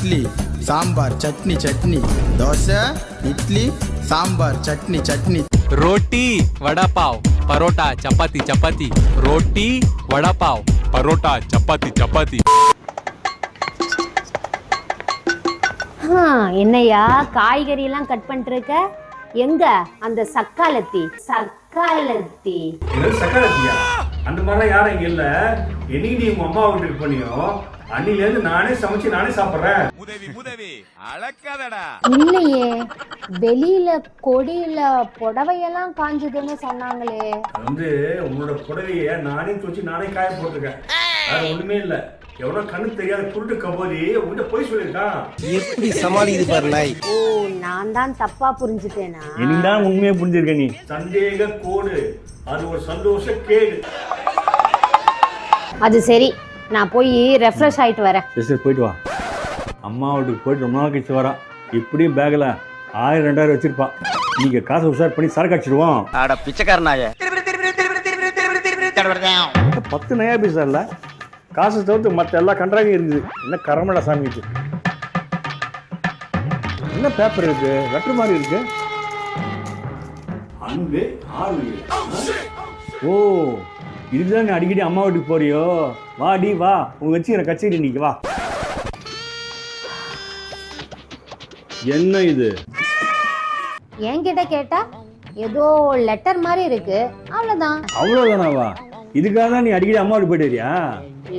இட்லி சாம்பார் சட்னி சட்னி, தோசை இட்லி சாம்பார் சட்னி சட்னி. रोटी वड़ा पाव परोटा चपाती चपाती, रोटी वड़ा पाव परोटा चपाती चपाती. என்னையா காய்கறி எல்லாம் கட் பண்ணிட்டு இருக்க? எங்க அந்த சக்காலத்தி? சக்காலத்தி சக்காலத்தியா? அந்த மாதிரிலாம் யாரும் இங்க இல்ல. என்னைக்கு நீ உங்க அம்மா வீட்டுக்கு பண்ணியோ அன்னில இருந்து நானே சமைச்சு நானே சாப்பிடுறேன். உதவி அழக்காதடா. இல்லையே, வெளியில கொடியில புடவையெல்லாம் காஞ்சதுன்னு சொன்னாங்களே. அது உன்னோட புடவைய நானே துவச்சு நானே காய போட்டுருக்கேன். அது ஒண்ணுமே இல்ல. எவ்வளவு கண்ணு தெரியாத குருட்டு கபோதி உன்கிட்ட போய் சொல்லிருக்கான். எப்படி சமாளிக்குது பாரு நாய். ஓ, நான் தான் தப்பா புரிஞ்சுட்டேனா? இனிதான் உண்மையை புரிஞ்சிருக்க நீ. சந்தேக கோடு அது ஒரு சந்தோஷ கேடு. அது சரி, நான் போய் ரெஃப்ரெஷ் ஆயிட்டு வரேன். சரி போயிட்டு வா. அம்மா வீட்டுக்கு போயிட்டு ரொம்ப நாள் கழிச்சு வரான். இப்படியும் பேக்ல 1000-2000 வச்சிருப்பா. நீங்க காசை உஷார் பண்ணி சரக்கு அடிச்சிடுவோம். அட பிச்சைக்காரனாய 10 நயா பைசால காசை தவிர்த்து மற்ற எல்லா கன்றாவையும் இருக்குது. என்ன கரமடா சாமிக்கு. என்ன பேப்பர் இருக்கு, லெட்டர் மாதிரி இருக்கு. அன்பு ஆறு. ஓ, இதுதான் நீ அடிக்கடி அம்மா வீட்டுக்கு போறியோ? வாடி வா, உங்க வச்சுக்கிற கச்சேரி இன்னைக்கு வா. என்ன இது? என்கிட்ட கேட்டா ஏதோ லெட்டர் மாதிரி இருக்கு, அவ்வளவுதான். அவ்வளவுதானாவா? இதுக்காக தான் நீ அடிக்கடி அம்மா வீட்டுக்கு போயிட்டு வரியா?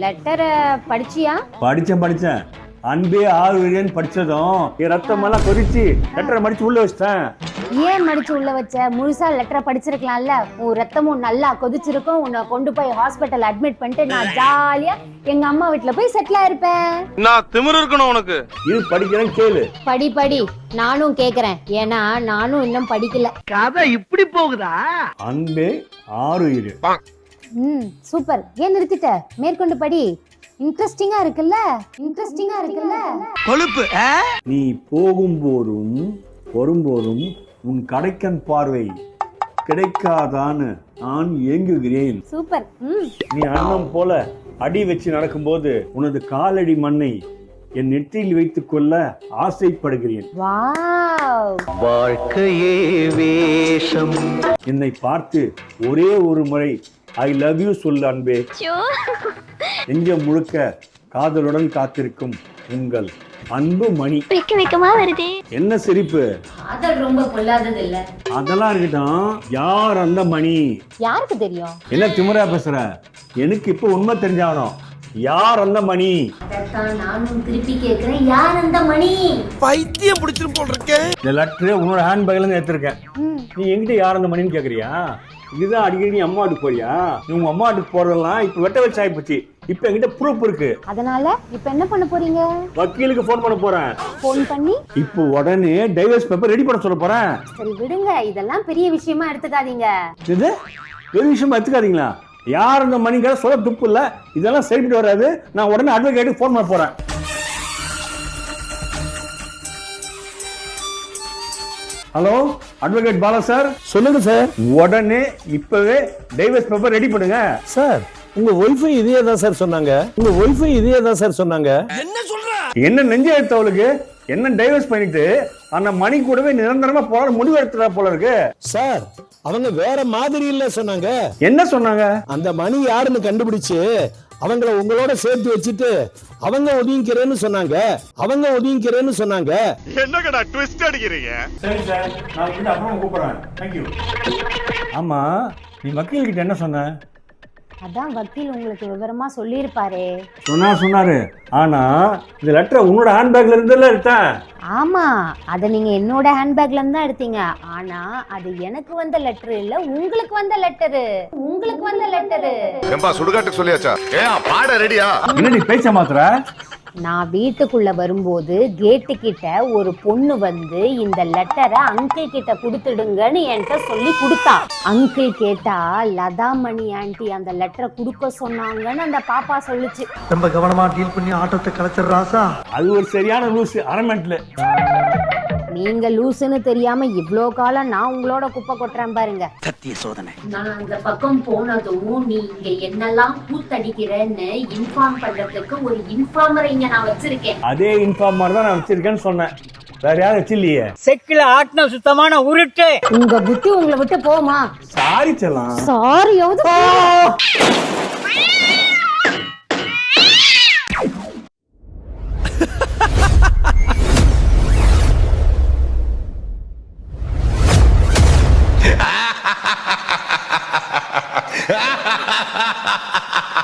லெட்டரை படிச்சியா? படிச்சேன். அன்பே ஆறு படிச்சதும் என் ரத்தம் எல்லாம் கொதிச்சு லெட்டரை மடிச்சு உள்ள வச்சிட்டேன். ஏன் மடிச்சு உள்ள வச்ச? முழுசா லெட்டரை படிச்சிருக்கலாம்ல. உன் ரத்தமும் நல்லா கொதிச்சிருக்கும். உன்னை கொண்டு போய் ஹாஸ்பிட்டல் அட்மிட் பண்ணிட்டு நான் ஜாலியா எங்க அம்மா வீட்டுல போய் செட்டில் ஆயிருப்பேன். நான் திமிரு இருக்கணும் உனக்கு. இது படிக்கிறேன் கேளு. படி நானும் கேக்குறேன். ஏன்னா நானும் இன்னும் படிக்கல. கதை இப்படி போகுதா? அன்பே ஆறு. சூப்பர். ஏன் நிறுத்திட்ட? மேற்கொண்டு படி. இன்ட்ரெஸ்டிங்கா இருக்குல்ல? கொழுப்பு. நீ போகும்போதும் வரும்போதும் உன் கடைக்கண் பார்வை கிடைக்காதான்னு நான் ஏங்குகிறேன். சூப்பர். நீ அண்ணம் போல அடி வச்சு நடக்கும்போது உனது காலடி மண்ணை என் நெற்றியில் வைத்துக் கொள்ள ஆசைப்படுகிறேன். வாவ். வாழ்க்கையே வேஷம். என்னை பார்த்து ஒரே ஒரு முறை ஐ லவ் யூ சொல்லு அன்பே. நெஞ்ச முழுக்க காதலுடன் காத்திருக்கும் உங்கள் அன்பு மணி. என்ன சிரிப்பு? காதல் ரொம்ப பொல்லாதது இல்ல. அதெல்லாம் இருக்கட்டும். யார் அந்த மணி? யாருக்கு தெரியும்? என்ன திமிரா பேசுற? எனக்கு இப்ப உண்மை தெரிஞ்சாகணும். யார் அந்த மணி? அதான் நானும் திருப்பி கேக்குறேன். யார் அந்த மணி? பைத்தியம் பிடிச்சிரும் போல் இருக்கேன். இந்த லெட்டர் உன்னோட ஹேண்ட் பேக்ல இருந்து எடுத்திருக்கேன். நீ எங்கிட்ட யார் அந்த மணின்னு கேக்குறியா? இதுதான் அடிக்கடி நீ அம்மா வீட்டுக்கு போறியா? நீ உங்க அம்மா வீட்டுக்கு போறதெல்லாம் இப்ப வெட்ட வச்சு ஆயிப்போச்சு. இப்ப என்கிட்ட ப்ரூஃப் இருக்கு. அதனால இப்ப என்ன பண்ண போறீங்க? வக்கீலுக்கு போன் பண்ண போறேன். போன் பண்ணி இப்போ உடனே டைவர்ஸ் பேப்பர் ரெடி பண்ண சொல்ல போறேன். சரி விடுங்க, இதெல்லாம் பெரிய விஷயமா எடுத்துக்காதீங்க. இது பெரிய விஷயமா எடுத்துக்காதீங்களா? யார் அந்த மணிக்கார சொல்ல துப்பு இல்ல. இதெல்லாம் சரிப்பட்டு வராது. நான் உடனே அட்வொகேட்டுக்கு போன் பண்ண போறேன். Hello, advocate Bala sir. சொல்லுங்க சார். உடனே இப்பவே டைவர்ஸ் பேப்பர் ரெடி பண்ணுங்க சார். உங்க ஒய்ஃபும் இதே தான் சார் சொன்னாங்க. என்ன நெஞ்ச எடுத்தவளுக்கு என்ன டைவர்ஸ் பண்ணிட்டு அந்த மணி கூடவே நிரந்தரமா போற முடிவு எடுத்துறா போல இருக்கு சார். அவங்க வேற மாதிரி இல்ல சொன்னாங்க. என்ன சொன்னாங்க? அந்த மணி யாருன்னு கண்டுபிடிச்சு அவங்கள உங்களோட சேர்த்து வச்சுட்டு அவங்க ஒதுங்கிக்கிறேன்னு சொன்னாங்க. என்னங்கடா ட்விஸ்ட் அடிக்கிறீங்க? சரி சார், நான் கிட்ட அப்புறம் கூப்பிடுறேன். Thank you. ஆமா, நீ வக்கீல் கிட்ட என்ன சொன்ன? அதான் வக்கீல் உங்களுக்கு விவரமா சொல்லியிருப்பாரே. சொன்னாரு. ஆனா இந்த லெட்டர் உன்னோட ஹேண்ட்பேக்ல இருந்தெல்லாம் எடுத்தேன். ஆமா, அத நீங்க என்னோட ஹேண்ட்பேக்ல இருந்து தான் எடுத்தீங்க. ஆனா அது எனக்கு வந்த லெட்டர் இல்ல, உங்களுக்கு வந்த லெட்டரு. ஏம்பா சுடுகாட்டுக்கு சொல்லியாச்சா? பாட ரெடியா? என்ன நீ பேச்ச மாத்துற? நான் வீட்டுக்குள்ள வரும்போது கேட்டு கிட்ட ஒரு பொண்ணு வந்து இந்த லெட்டரை அங்கிள் கிட்ட கொடுத்துடுங்கன்னு என்கிட்ட சொல்லி கொடுத்தா. அங்கிள் கேட்டா லதாமணி ஆண்டி அந்த லெட்டரை கொடுக்க சொன்னாங்கன்னு அந்த பாப்பா சொல்லுச்சு. ரொம்ப கவனமா டீல் பண்ணி ஆட்டத்தை கலைச்சிடுறாசா. அது ஒரு சரியான லூஸ் அரமெண்ட்ல. நீங்க லூசுன்னு தெரியாம இவ்ளோ காலம் நான் உங்களோட குப்பை கொட்டுறேன் பாருங்க. சத்திய சோதனை. நான் அந்த பக்கம் போனதும் நீ இங்க என்னெல்லாம் கூத்தடிக்கிறேன்னு இன்ஃபார்ம் பண்றதுக்கு ஒரு இன்ஃபார்மரை இங்க நான் வச்சிருக்கேன். அதே இன்ஃபார்மர் தான் நான் வச்சிருக்கேன்னு சொன்னேன், வேற யாரும் வச்சில்லையே. செக்கில ஆட்டின சுத்தமான உருட்டு. உங்க புத்தி உங்களை விட்டு போமா? சாரி செல்லாம். சாரியாவது Ha ha ha ha ha ha!